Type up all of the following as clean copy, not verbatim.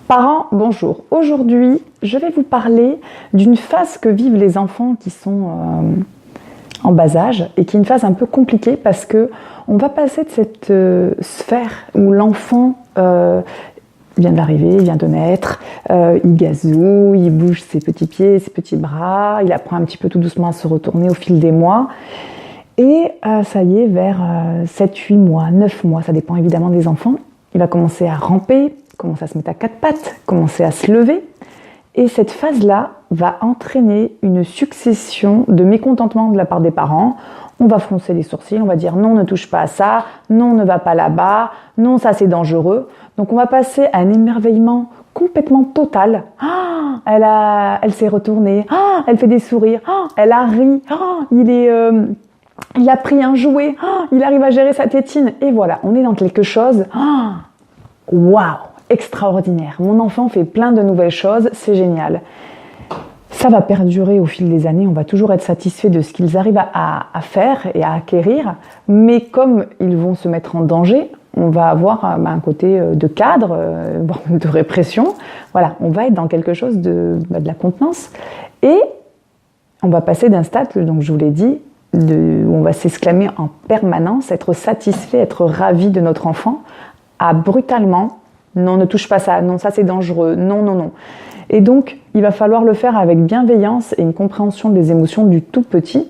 Parents, bonjour. Aujourd'hui, je vais vous parler d'une phase que vivent les enfants qui sont en bas âge et qui est une phase un peu compliquée parce que on va passer de cette sphère où l'enfant vient d'arriver, il vient de naître, il gazouille, il bouge ses petits pieds, ses petits bras, il apprend un petit peu tout doucement à se retourner au fil des mois. Et ça y est, vers 7, 8 mois, 9 mois, ça dépend évidemment des enfants, il va commencer à ramper, commencer à se mettre à quatre pattes, commencer à se lever. Et cette phase-là va entraîner une succession de mécontentements de la part des parents. On va froncer les sourcils, on va dire non, ne touche pas à ça, non, ne va pas là-bas, non, ça c'est dangereux. Donc on va passer à un émerveillement complètement total. Ah, elle s'est retournée, ah, elle fait des sourires, ah, elle a ri, ah, il a pris un jouet, ah, il arrive à gérer sa tétine. Et voilà, on est dans quelque chose, waouh, extraordinaire. Mon enfant fait plein de nouvelles choses, c'est génial. Ça va perdurer au fil des années, on va toujours être satisfait de ce qu'ils arrivent à faire et à acquérir, mais comme ils vont se mettre en danger, on va avoir un côté de cadre, de répression. Voilà, on va être dans quelque chose de la contenance et on va passer d'un stade, donc je vous l'ai dit, où on va s'exclamer en permanence, être satisfait, être ravi de notre enfant, à brutalement, non, ne touche pas ça, non, ça c'est dangereux, non, non, non. Et donc, il va falloir le faire avec bienveillance et une compréhension des émotions du tout petit.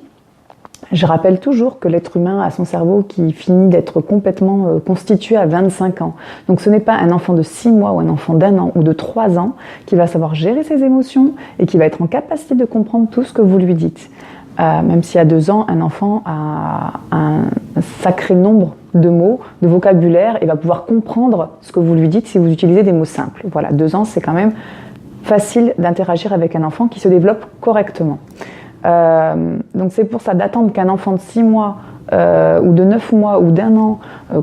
Je rappelle toujours que l'être humain a son cerveau qui finit d'être complètement constitué à 25 ans. Donc ce n'est pas un enfant de 6 mois ou un enfant d'1 an ou de 3 ans qui va savoir gérer ses émotions et qui va être en capacité de comprendre tout ce que vous lui dites. Même s'il y a 2 ans, un enfant a un sacré nombre de mots, de vocabulaire et va pouvoir comprendre ce que vous lui dites si vous utilisez des mots simples. Voilà, 2 ans, c'est quand même facile d'interagir avec un enfant qui se développe correctement. Donc c'est pour ça d'attendre qu'un enfant de 6 mois ou de 9 mois ou d'1 an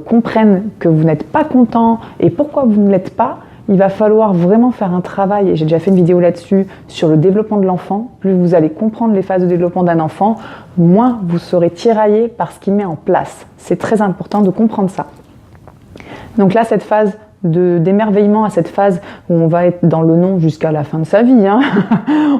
comprenne que vous n'êtes pas content et pourquoi vous ne l'êtes pas. Il va falloir vraiment faire un travail, et j'ai déjà fait une vidéo là-dessus, sur le développement de l'enfant. Plus vous allez comprendre les phases de développement d'un enfant, moins vous serez tiraillé par ce qu'il met en place. C'est très important de comprendre ça. Donc là, cette phase d'émerveillement à cette phase où on va être dans le non jusqu'à la fin de sa vie,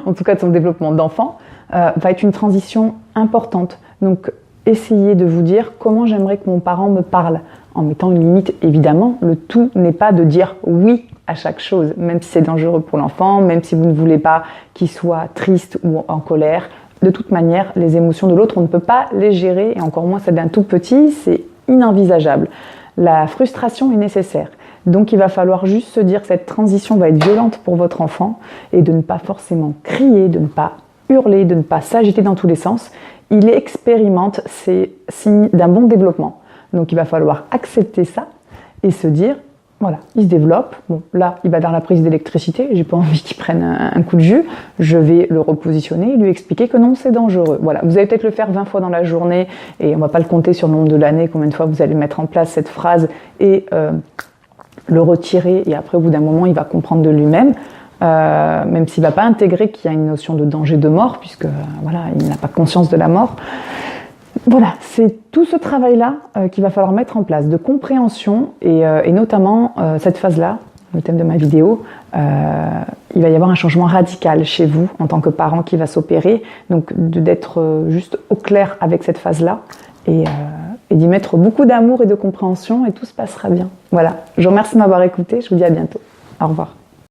en tout cas de son développement d'enfant, va être une transition importante. Donc essayez de vous dire comment j'aimerais que mon parent me parle, en mettant une limite. Évidemment, le tout n'est pas de dire oui à chaque chose, même si c'est dangereux pour l'enfant, même si vous ne voulez pas qu'il soit triste ou en colère. De toute manière, les émotions de l'autre, on ne peut pas les gérer, et encore moins celles d'un tout petit, c'est inenvisageable. La frustration est nécessaire. Donc il va falloir juste se dire que cette transition va être violente pour votre enfant et de ne pas forcément crier, de ne pas hurler, de ne pas s'agiter dans tous les sens. Il expérimente, c'est signe d'un bon développement. Donc il va falloir accepter ça et se dire, voilà, il se développe. Bon, là, il va vers la prise d'électricité, j'ai pas envie qu'il prenne un coup de jus. Je vais le repositionner et lui expliquer que non, c'est dangereux. Voilà, vous allez peut-être le faire 20 fois dans la journée et on va pas le compter sur le nombre de l'année, combien de fois vous allez mettre en place cette phrase et le retirer, et après au bout d'un moment il va comprendre de lui-même, même s'il ne va pas intégrer qu'il y a une notion de danger de mort, puisque voilà, il n'a pas conscience de la mort. Voilà, c'est tout ce travail-là qu'il va falloir mettre en place, de compréhension, et notamment cette phase-là, le thème de ma vidéo, il va y avoir un changement radical chez vous en tant que parent qui va s'opérer, donc d'être juste au clair avec cette phase-là, et d'y mettre beaucoup d'amour et de compréhension, et tout se passera bien. Voilà, je vous remercie de m'avoir écouté, je vous dis à bientôt. Au revoir.